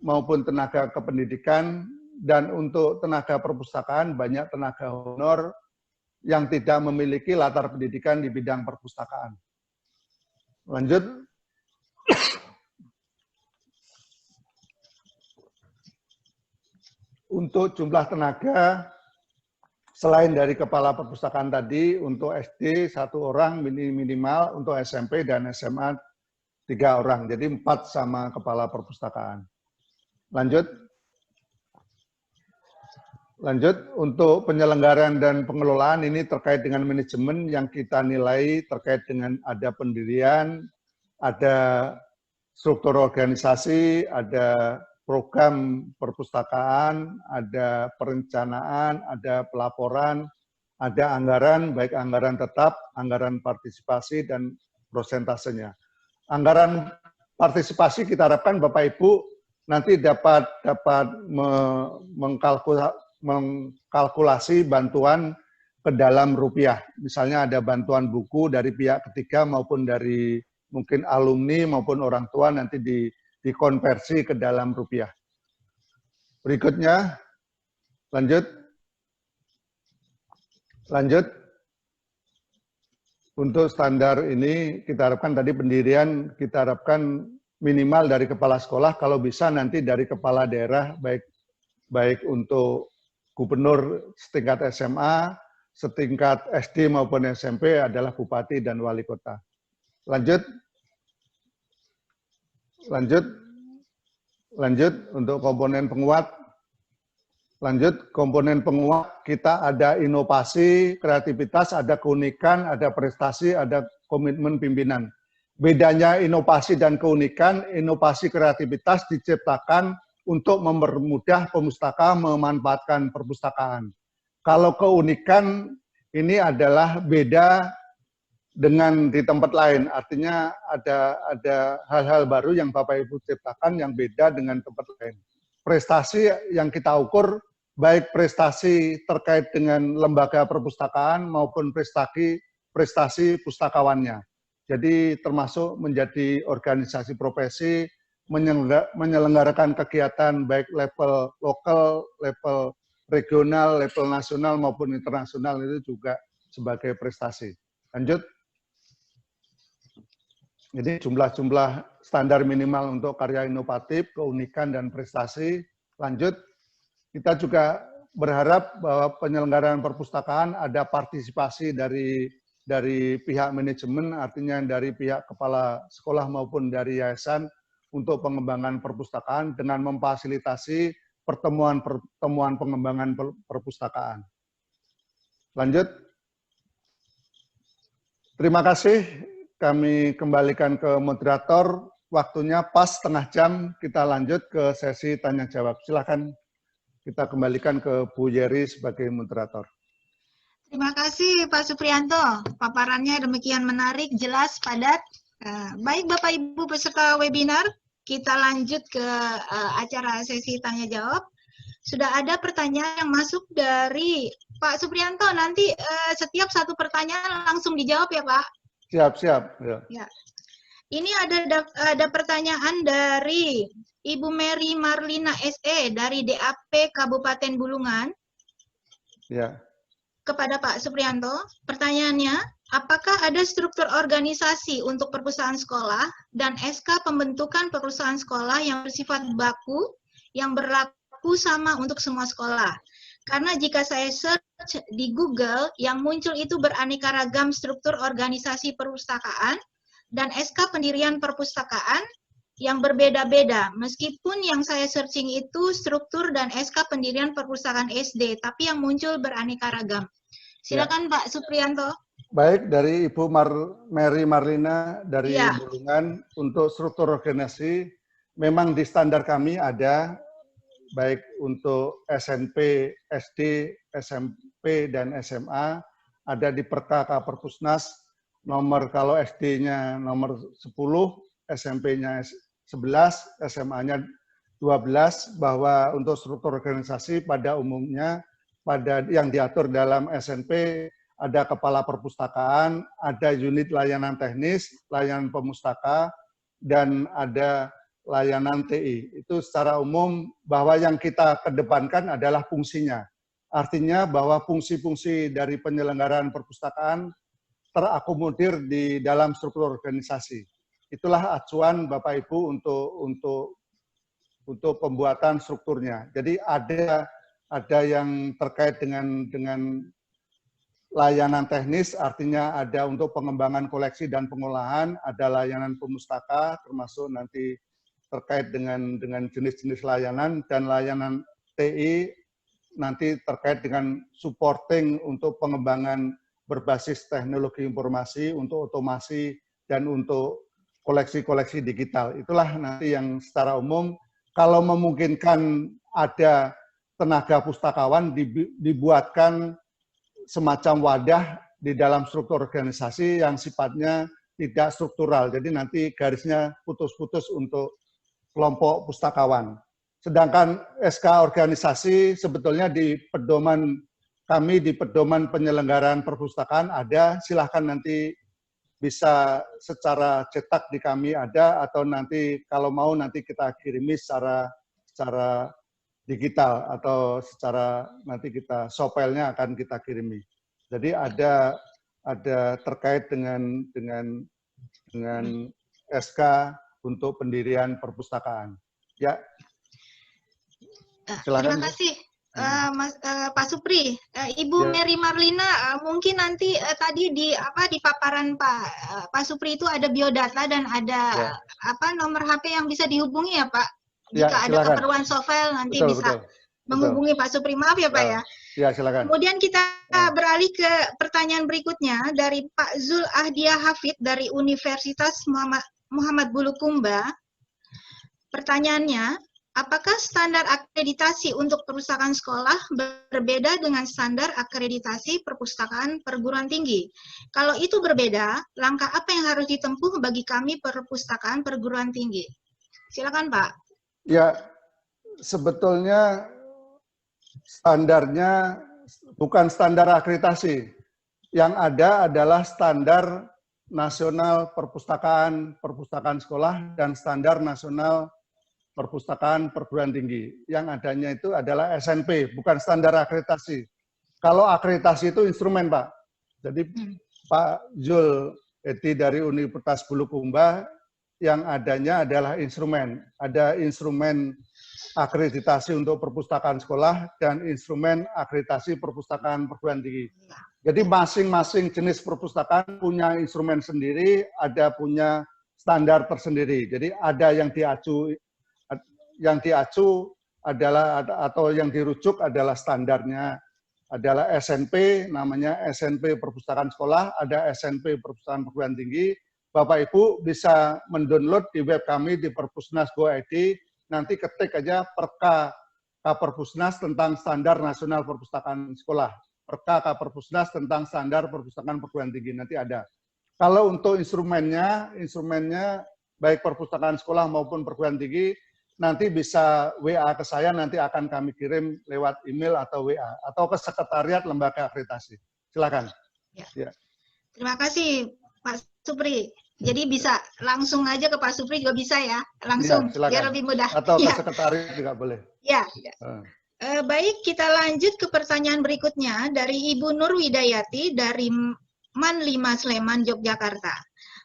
maupun tenaga kependidikan, dan untuk tenaga perpustakaan banyak tenaga honor yang tidak memiliki latar pendidikan di bidang perpustakaan. Lanjut. Untuk jumlah tenaga, selain dari kepala perpustakaan tadi, untuk SD 1 orang minimal, untuk SMP dan SMA 3 orang, jadi 4 sama kepala perpustakaan. Lanjut. Lanjut, untuk penyelenggaraan dan pengelolaan ini terkait dengan manajemen yang kita nilai terkait dengan ada pendirian, ada struktur organisasi, ada program perpustakaan, ada perencanaan, ada pelaporan, ada anggaran, baik anggaran tetap, anggaran partisipasi, dan prosentasenya. Anggaran partisipasi kita harapkan Bapak Ibu nanti dapat mengkalkulasi bantuan ke dalam rupiah. Misalnya ada bantuan buku dari pihak ketiga maupun dari mungkin alumni maupun orang tua, nanti dikonversi ke dalam rupiah. Berikutnya, lanjut. Lanjut. Untuk standar ini kita harapkan tadi pendirian, kita harapkan minimal dari kepala sekolah, kalau bisa nanti dari kepala daerah, baik untuk gubernur setingkat SMA, setingkat SD maupun SMP adalah bupati dan wali kota. Lanjut. Lanjut untuk komponen penguat. Lanjut, komponen penguat kita ada inovasi, kreativitas, ada keunikan, ada prestasi, ada komitmen pimpinan. Bedanya inovasi dan keunikan, inovasi kreativitas diciptakan untuk mempermudah pemustaka memanfaatkan perpustakaan. Kalau keunikan ini adalah beda dengan di tempat lain, artinya ada hal-hal baru yang Bapak Ibu ciptakan yang beda dengan tempat lain. Prestasi yang kita ukur, baik prestasi terkait dengan lembaga perpustakaan maupun prestasi pustakawannya. Jadi termasuk menjadi organisasi profesi, menyelenggarakan kegiatan baik level lokal, level regional, level nasional maupun internasional, itu juga sebagai prestasi. Lanjut. Jadi jumlah standar minimal untuk karya inovatif, keunikan, dan prestasi. Lanjut, kita juga berharap bahwa penyelenggaraan perpustakaan ada partisipasi dari pihak manajemen, artinya dari pihak kepala sekolah maupun dari yayasan untuk pengembangan perpustakaan dengan memfasilitasi pertemuan pengembangan perpustakaan. Lanjut. Terima kasih. Kami kembalikan ke moderator, waktunya pas setengah jam, kita lanjut ke sesi tanya-jawab. Silakan kita kembalikan ke Bu Yeri sebagai moderator. Terima kasih Pak Suprianto, paparannya demikian menarik, jelas, padat. Baik Bapak Ibu peserta webinar, kita lanjut ke acara sesi tanya-jawab. Sudah ada pertanyaan yang masuk dari Pak Suprianto, nanti setiap satu pertanyaan langsung dijawab ya Pak? Siap. Ya. Ini ada pertanyaan dari Ibu Mary Marlina SE dari DAP Kabupaten Bulungan. Ya. Kepada Pak Suprianto, pertanyaannya, apakah ada struktur organisasi untuk perpustakaan sekolah dan SK pembentukan perusahaan sekolah yang bersifat baku, yang berlaku sama untuk semua sekolah? Karena jika saya search di Google, yang muncul itu beraneka ragam struktur organisasi perpustakaan dan SK pendirian perpustakaan yang berbeda-beda. Meskipun yang saya searching itu struktur dan SK pendirian perpustakaan SD, tapi yang muncul beraneka ragam. Silakan Pak Suprianto. Baik, dari Ibu Mary Marlina dari Bulungan, untuk struktur organisasi, memang di standar kami ada, baik untuk SMP, SD, SMP, dan SMA, ada di Perka Perpusnas nomor kalau SD-nya nomor 10, SMP-nya 11, SMA-nya 12, bahwa untuk struktur organisasi pada umumnya pada yang diatur dalam SNP ada kepala perpustakaan, ada unit layanan teknis, layanan pemustaka, dan ada layanan TI. Itu secara umum bahwa yang kita kedepankan adalah fungsinya. Artinya bahwa fungsi-fungsi dari penyelenggaraan perpustakaan terakomodir di dalam struktur organisasi. Itulah acuan Bapak Ibu untuk pembuatan strukturnya. Jadi ada yang terkait dengan layanan teknis, artinya ada untuk pengembangan koleksi dan pengolahan, ada layanan pemustaka, termasuk nanti terkait dengan jenis-jenis layanan, dan layanan TI nanti terkait dengan supporting untuk pengembangan berbasis teknologi informasi, untuk otomasi, dan untuk koleksi-koleksi digital. Itulah nanti yang secara umum, kalau memungkinkan ada tenaga pustakawan dibuatkan semacam wadah di dalam struktur organisasi yang sifatnya tidak struktural. Jadi nanti garisnya putus-putus untuk kelompok pustakawan. Sedangkan SK organisasi sebetulnya di pedoman kami, di pedoman penyelenggaraan perpustakaan ada, silahkan nanti bisa secara cetak di kami ada, atau nanti kalau mau nanti kita kirimi secara digital, atau secara nanti kita sopelnya akan kita kirimi. Jadi ada terkait dengan SK untuk pendirian perpustakaan. Ya. Silakan. Terima kasih Pak Supri. Ibu Mary Marlina, mungkin nanti tadi di paparan Pak Supri itu ada biodata dan ada nomor HP yang bisa dihubungi ya Pak. Jika ada keperluan software nanti bisa menghubungi Pak Supri. Maaf ya Pak ya. Ya, silakan. Kemudian kita beralih ke pertanyaan berikutnya dari Pak Zul Ahdia Hafid dari Universitas Muhammad Bulukumba. Pertanyaannya, apakah standar akreditasi untuk perpustakaan sekolah berbeda dengan standar akreditasi perpustakaan perguruan tinggi? Kalau itu berbeda, langkah apa yang harus ditempuh bagi kami perpustakaan perguruan tinggi? Silakan Pak. Ya, sebetulnya standarnya bukan standar akreditasi. Yang ada adalah standar nasional perpustakaan sekolah dan standar nasional perpustakaan perguruan tinggi. Yang adanya itu adalah SNP, bukan standar akreditasi. Kalau akreditasi itu instrumen, Pak. Jadi Pak Zul Edi dari Universitas Bulukumba yang adanya adalah instrumen. Ada instrumen akreditasi untuk perpustakaan sekolah dan instrumen akreditasi perpustakaan perguruan tinggi. Jadi masing-masing jenis perpustakaan punya instrumen sendiri, ada punya standar tersendiri. Jadi ada yang diacu adalah atau yang dirujuk adalah standarnya adalah SNP, namanya SNP perpustakaan sekolah, ada SNP perpustakaan perguruan tinggi. Bapak Ibu bisa mendownload di web kami di perpusnas.go.id, nanti ketik aja Perka Perpusnas tentang standar nasional perpustakaan sekolah, Perka Perpusnas tentang standar perpustakaan perguruan tinggi, nanti ada. Kalau untuk instrumennya baik perpustakaan sekolah maupun perguruan tinggi, nanti bisa WA ke saya, nanti akan kami kirim lewat email atau WA, atau ke sekretariat lembaga akreditasi. Silakan. Ya. Terima kasih Pak Supri. Jadi bisa langsung aja ke Pak Supri juga bisa ya, langsung ya, biar lebih mudah. Atau ke sekretariat juga boleh. Ya. Baik, kita lanjut ke pertanyaan berikutnya dari Ibu Nur Widayati dari MAN 5 Sleman, Yogyakarta.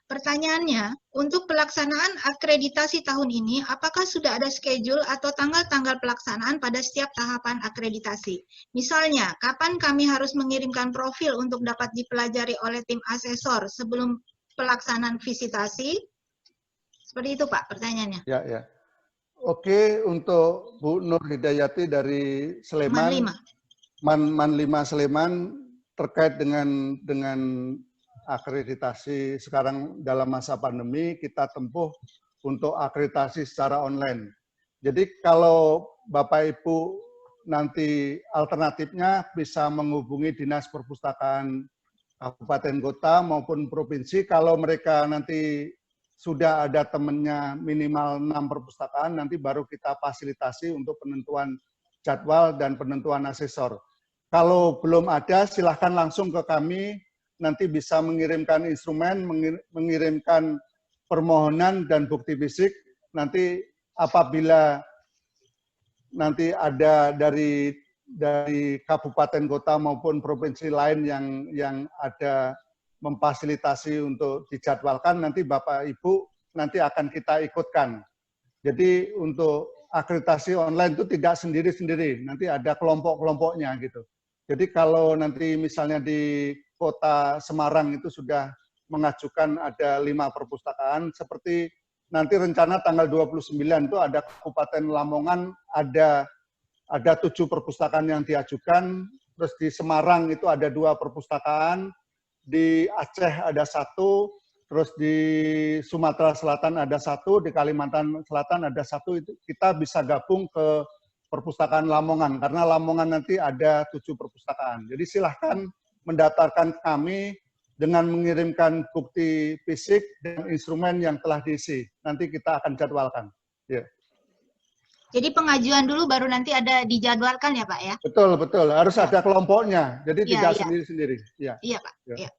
Pertanyaannya, untuk pelaksanaan akreditasi tahun ini, apakah sudah ada schedule atau tanggal-tanggal pelaksanaan pada setiap tahapan akreditasi? Misalnya, kapan kami harus mengirimkan profil untuk dapat dipelajari oleh tim asesor sebelum pelaksanaan visitasi? Seperti itu Pak pertanyaannya. Ya. Oke, untuk Bu Nur Hidayati dari Sleman, MAN 5 Sleman, terkait dengan akreditasi sekarang dalam masa pandemi, kita tempuh untuk akreditasi secara online. Jadi kalau Bapak Ibu nanti alternatifnya bisa menghubungi Dinas Perpustakaan kabupaten kota maupun provinsi, kalau mereka nanti sudah ada temennya minimal 6 perpustakaan, nanti baru kita fasilitasi untuk penentuan jadwal dan penentuan asesor. Kalau belum ada, silahkan langsung ke kami, nanti bisa mengirimkan instrumen, mengirimkan permohonan dan bukti fisik. Nanti apabila nanti ada dari kabupaten kota maupun provinsi lain yang ada memfasilitasi untuk dijadwalkan, nanti Bapak Ibu nanti akan kita ikutkan. Jadi untuk akreditasi online itu tidak sendiri-sendiri, nanti ada kelompok-kelompoknya gitu. Jadi kalau nanti misalnya di Kota Semarang itu sudah mengajukan ada 5 perpustakaan, seperti nanti rencana tanggal 29 itu ada Kabupaten Lamongan ada 7 perpustakaan yang diajukan, terus di Semarang itu ada 2 perpustakaan, di Aceh ada 1, terus di Sumatera Selatan ada 1, di Kalimantan Selatan ada 1, itu kita bisa gabung ke perpustakaan Lamongan, karena Lamongan nanti ada 7 perpustakaan. Jadi silahkan mendaftarkan kami dengan mengirimkan bukti fisik dan instrumen yang telah diisi. Nanti kita akan jadwalkan. Ya. Jadi pengajuan dulu baru nanti ada dijadwalkan ya Pak ya? Betul, betul. Harus ada kelompoknya. Jadi Ya, tidak ya. sendiri-sendiri. Ya. Iya Pak. Ya. Ya.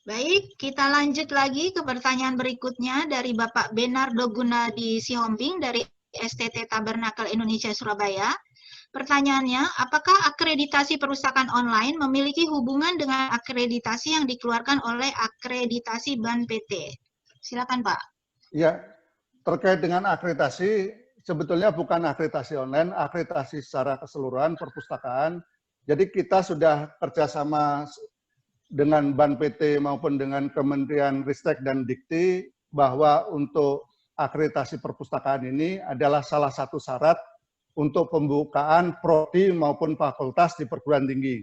Baik, kita lanjut lagi ke pertanyaan berikutnya dari Bapak Benardo Gunadi Sihombing dari STT Tabernakel Indonesia Surabaya. Pertanyaannya, apakah akreditasi perpustakaan online memiliki hubungan dengan akreditasi yang dikeluarkan oleh akreditasi BAN PT? Silakan Pak. Ya, terkait dengan akreditasi, sebetulnya bukan akreditasi online, akreditasi secara keseluruhan perpustakaan. Jadi kita sudah kerjasama dengan BAN PT maupun dengan Kementerian Ristek dan Dikti bahwa untuk akreditasi perpustakaan ini adalah salah satu syarat untuk pembukaan prodi maupun fakultas di perguruan tinggi.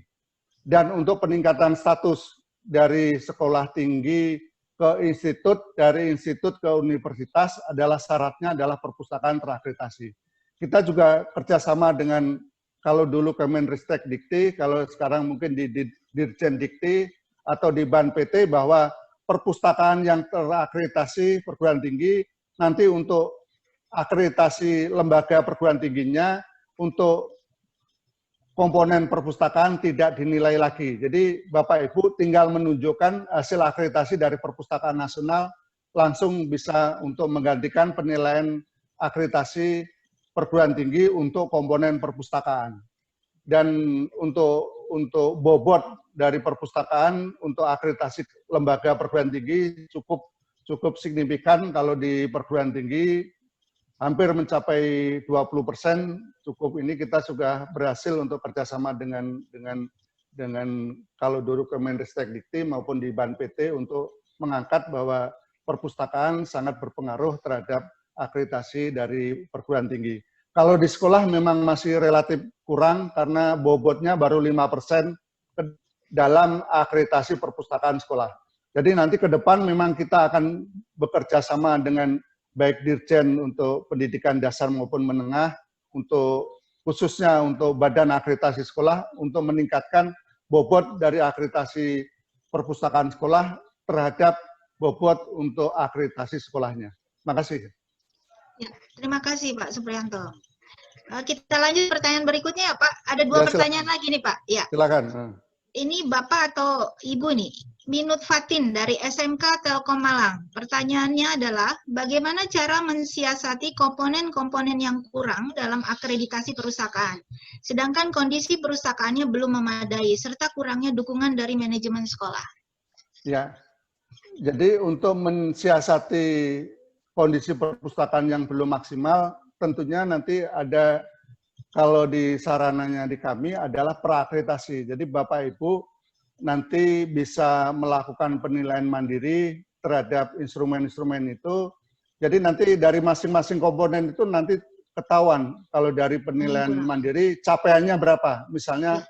Dan untuk peningkatan status dari sekolah tinggi ke institut, dari institut ke universitas adalah syaratnya adalah perpustakaan terakreditasi. Kita juga kerjasama dengan, kalau dulu Kemenristek Dikti, kalau sekarang mungkin di Dirjen Dikti atau di BAN PT, bahwa perpustakaan yang terakreditasi perguruan tinggi nanti untuk akreditasi lembaga perguruan tingginya untuk komponen perpustakaan tidak dinilai lagi. Jadi Bapak Ibu tinggal menunjukkan hasil akreditasi dari Perpustakaan Nasional, langsung bisa untuk menggantikan penilaian akreditasi perguruan tinggi untuk komponen perpustakaan. Dan untuk bobot dari perpustakaan untuk akreditasi lembaga perguruan tinggi cukup signifikan. Kalau di perguruan tinggi hampir mencapai 20%, cukup. Ini kita sudah berhasil untuk kerjasama dengan kalau dulu Kemenristek Dikti maupun di BAN PT untuk mengangkat bahwa perpustakaan sangat berpengaruh terhadap akreditasi dari perguruan tinggi. Kalau di sekolah memang masih relatif kurang karena bobotnya baru 5% dalam akreditasi perpustakaan sekolah. Jadi nanti ke depan memang kita akan bekerja sama dengan baik Dirjen untuk pendidikan dasar maupun menengah, untuk khususnya untuk badan akreditasi sekolah, untuk meningkatkan bobot dari akreditasi perpustakaan sekolah terhadap bobot untuk akreditasi sekolahnya. Terima kasih. Ya, terima kasih Pak Supriyanto. Kita lanjut pertanyaan berikutnya ya Pak. Ada 2 pertanyaan lagi nih Pak. Ya. Silakan. Ini Bapak atau Ibu nih, Minut Fatin dari SMK Telkom Malang. Pertanyaannya adalah, bagaimana cara mensiasati komponen-komponen yang kurang dalam akreditasi perusahaan, sedangkan kondisi perusakaannya belum memadai, serta kurangnya dukungan dari manajemen sekolah? Ya, jadi untuk mensiasati kondisi perpustakaan yang belum maksimal, tentunya nanti ada, kalau di sarananya di kami adalah prakreditasi. Jadi Bapak Ibu nanti bisa melakukan penilaian mandiri terhadap instrumen-instrumen itu. Jadi nanti dari masing-masing komponen itu nanti ketahuan kalau dari penilaian mandiri capaiannya berapa. Misalnya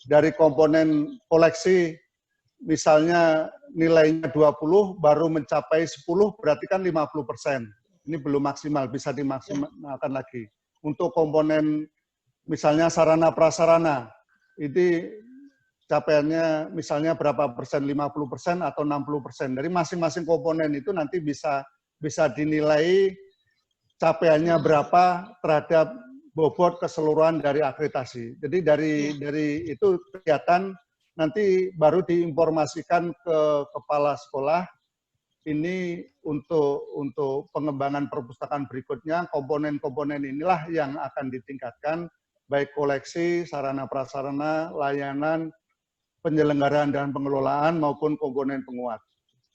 dari komponen koleksi misalnya nilainya 20 baru mencapai 10 berarti kan 50%. Ini belum maksimal, bisa dimaksimalkan lagi. Untuk komponen misalnya sarana prasarana, ini capaiannya misalnya berapa persen, 50% atau 60%. Dari masing-masing komponen itu nanti bisa dinilai capaiannya berapa terhadap bobot keseluruhan dari akreditasi. Jadi dari itu kelihatan nanti baru diinformasikan ke kepala sekolah ini untuk pengembangan perpustakaan berikutnya, komponen-komponen inilah yang akan ditingkatkan, baik koleksi, sarana prasarana, layanan, penyelenggaraan dan pengelolaan maupun komponen penguat.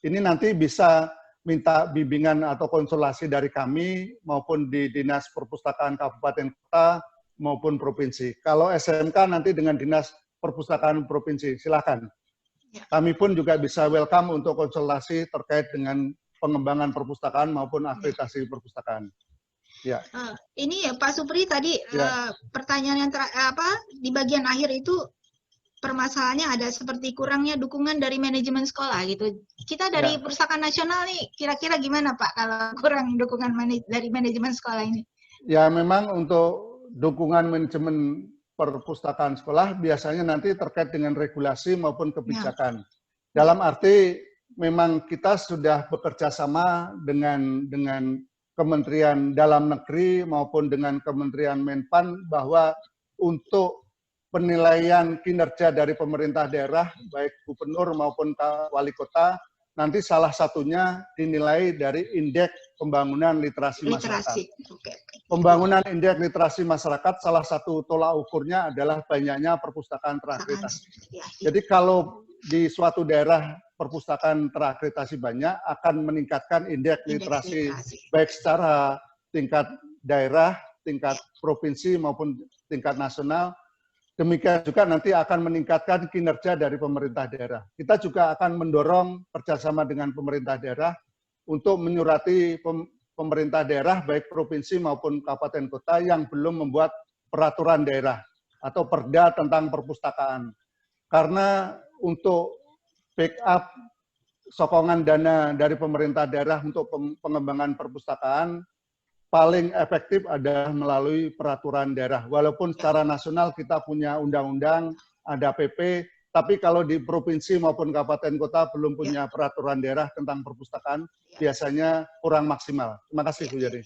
Ini nanti bisa minta bimbingan atau konsultasi dari kami maupun di Dinas Perpustakaan Kabupaten Kota maupun Provinsi. Kalau SMK nanti dengan Dinas Perpustakaan Provinsi, silakan. Kami pun juga bisa welcome untuk konsultasi terkait dengan pengembangan perpustakaan maupun akreditasi perpustakaan. Ya. Ini ya Pak Supri tadi pertanyaan yang di bagian akhir itu permasalahannya ada seperti kurangnya dukungan dari manajemen sekolah gitu. Kita dari Perpustakaan Nasional nih kira-kira gimana Pak kalau kurang dukungan dari manajemen sekolah ini? Ya memang untuk dukungan manajemen perpustakaan sekolah biasanya nanti terkait dengan regulasi maupun kebijakan. Dalam arti memang kita sudah bekerja sama dengan Kementerian Dalam Negeri maupun dengan Kementerian Menpan bahwa untuk penilaian kinerja dari pemerintah daerah, baik gubernur maupun wali kota, nanti salah satunya dinilai dari indeks pembangunan literasi masyarakat. Pembangunan indeks literasi masyarakat, salah satu tolak ukurnya adalah banyaknya perpustakaan terakreditasi. Jadi kalau di suatu daerah perpustakaan terakreditasi banyak, akan meningkatkan indeks literasi, baik secara tingkat daerah, tingkat provinsi maupun tingkat nasional. Demikian juga nanti akan meningkatkan kinerja dari pemerintah daerah. Kita juga akan mendorong kerjasama dengan pemerintah daerah untuk menyurati pemerintah daerah, baik provinsi maupun kabupaten kota yang belum membuat peraturan daerah atau perda tentang perpustakaan. Karena untuk backup sokongan dana dari pemerintah daerah untuk pengembangan perpustakaan, paling efektif adalah melalui peraturan daerah. Walaupun secara nasional kita punya undang-undang, ada PP, tapi kalau di provinsi maupun kabupaten kota belum punya peraturan daerah tentang perpustakaan, biasanya kurang maksimal. Terima kasih Bu Yeri.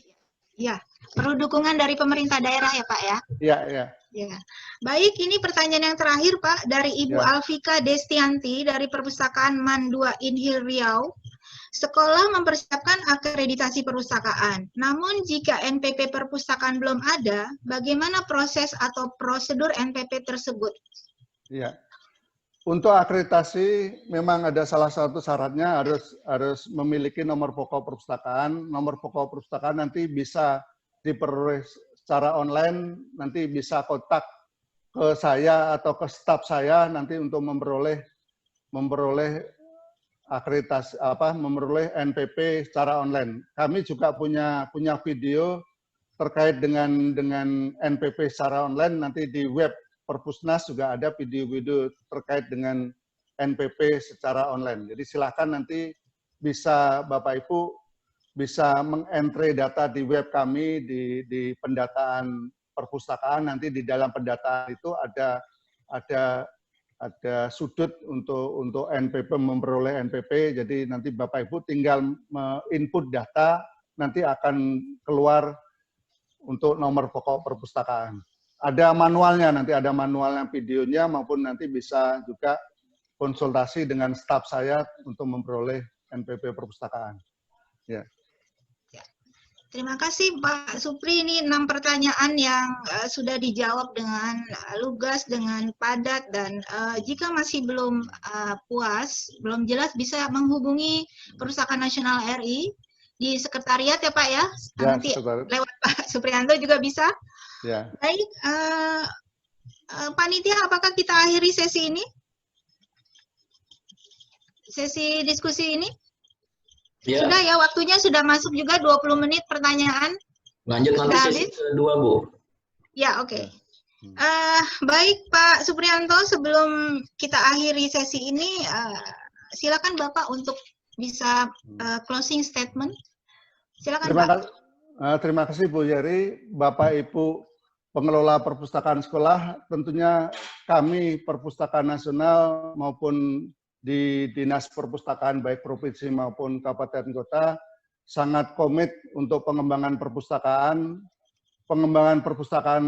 Ya, perlu dukungan dari pemerintah daerah ya Pak ya? Iya, iya. Ya. Baik, ini pertanyaan yang terakhir Pak dari Ibu Alvika Destianti dari Perpustakaan MAN 2 Inhil Riau. Sekolah mempersiapkan akreditasi perpustakaan. Namun jika NPP perpustakaan belum ada, bagaimana proses atau prosedur NPP tersebut? Iya. Untuk akreditasi memang ada salah satu syaratnya harus memiliki nomor pokok perpustakaan. Nomor pokok perpustakaan nanti bisa diperoleh secara online, nanti bisa kontak ke saya atau ke staf saya nanti untuk memperoleh akreditasi memperoleh NPP secara online. Kami juga punya video terkait dengan NPP secara online, nanti di web Perpusnas juga ada video-video terkait dengan NPP secara online. Jadi silakan nanti bisa Bapak Ibu bisa mengentre data di web kami di pendataan perpustakaan. Nanti di dalam pendataan itu ada sudut untuk NPP, memperoleh NPP. Jadi nanti Bapak Ibu tinggal input data, nanti akan keluar untuk nomor pokok perpustakaan. Ada manualnya, nanti ada manualnya, videonya, maupun nanti bisa juga konsultasi dengan staf saya untuk memperoleh NPP perpustakaan. Ya. Terima kasih Pak Supri, ini 6 pertanyaan yang sudah dijawab dengan lugas, dengan padat, dan jika masih belum puas, belum jelas, bisa menghubungi Perpustakaan Nasional RI di sekretariat ya Pak ya, nanti lewat Pak Suprianto juga bisa. Ya. Baik, Panitia, apakah kita akhiri sesi ini? Sesi diskusi ini? Ya. Sudah ya, waktunya sudah masuk juga 20 menit pertanyaan. Lanjut nanti sesi kedua, Bu. Ya, oke. Baik, Pak Suprianto, sebelum kita akhiri sesi ini, silakan Bapak untuk bisa closing statement. Silakan Pak. Terima kasih Bu Yeri, Bapak Ibu pengelola perpustakaan sekolah, tentunya kami Perpustakaan Nasional maupun di Dinas Perpustakaan baik provinsi maupun kabupaten kota sangat komit untuk pengembangan perpustakaan. Pengembangan perpustakaan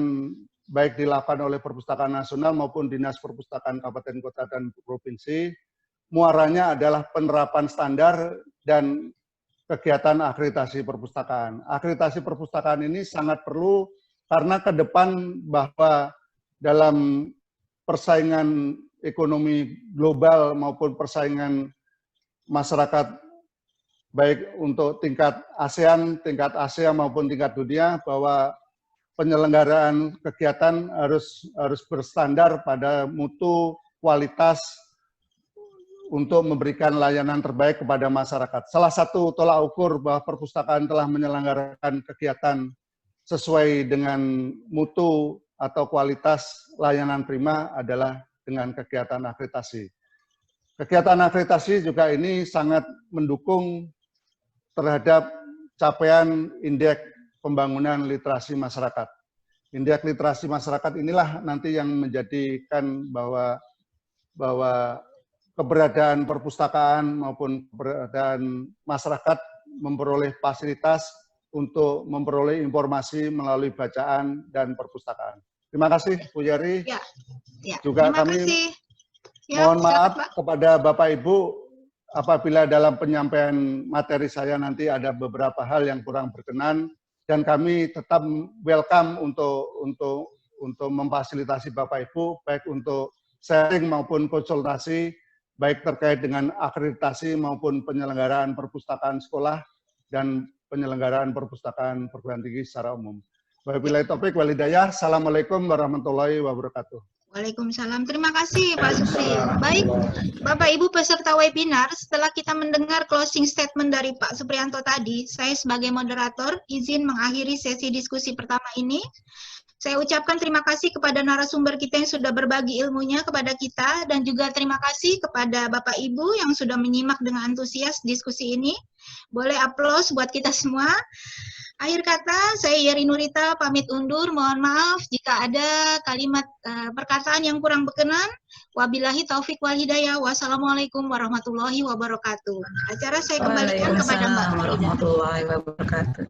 baik dilakukan oleh Perpustakaan Nasional maupun Dinas Perpustakaan kabupaten kota dan provinsi. Muaranya adalah penerapan standar dan kegiatan akreditasi perpustakaan. Akreditasi perpustakaan ini sangat perlu karena ke depan bahwa dalam persaingan ekonomi global maupun persaingan masyarakat baik untuk tingkat ASEAN, tingkat Asia maupun tingkat dunia, bahwa penyelenggaraan kegiatan harus berstandar pada mutu, kualitas, untuk memberikan layanan terbaik kepada masyarakat. Salah satu tolak ukur bahwa perpustakaan telah menyelenggarakan kegiatan sesuai dengan mutu atau kualitas layanan prima adalah dengan kegiatan akreditasi. Kegiatan akreditasi juga ini sangat mendukung terhadap capaian indeks pembangunan literasi masyarakat. Indeks literasi masyarakat inilah nanti yang menjadikan bahwa keberadaan perpustakaan maupun keberadaan masyarakat memperoleh fasilitas untuk memperoleh informasi melalui bacaan dan perpustakaan. Terima kasih, Bu Yari. Ya. Juga Terima kami kasih. Ya, mohon maaf silakan, Pak. kepada Bapak Ibu apabila dalam penyampaian materi saya nanti ada beberapa hal yang kurang berkenan, dan kami tetap welcome untuk memfasilitasi Bapak Ibu baik untuk sharing maupun konsultasi baik terkait dengan akreditasi maupun penyelenggaraan perpustakaan sekolah dan penyelenggaraan perpustakaan perguruan tinggi secara umum. Wabillahi taufiq wal hidayah. Assalamualaikum warahmatullahi wabarakatuh. Waalaikumsalam. Terima kasih Pak Supri. Baik, Bapak Ibu peserta webinar, setelah kita mendengar closing statement dari Pak Suprianto tadi, saya sebagai moderator izin mengakhiri sesi diskusi pertama ini. Saya ucapkan terima kasih kepada narasumber kita yang sudah berbagi ilmunya kepada kita, dan juga terima kasih kepada Bapak Ibu yang sudah menyimak dengan antusias diskusi ini. Boleh aplaus buat kita semua. Akhir kata, saya Yari Nurita pamit undur. Mohon maaf jika ada kalimat perkataan yang kurang berkenan. Wabillahi taufik wal hidayah. Wassalamualaikum warahmatullahi wabarakatuh. Acara saya kembalikan kepada Mbak Farida. Warahmatullahi wabarakatuh.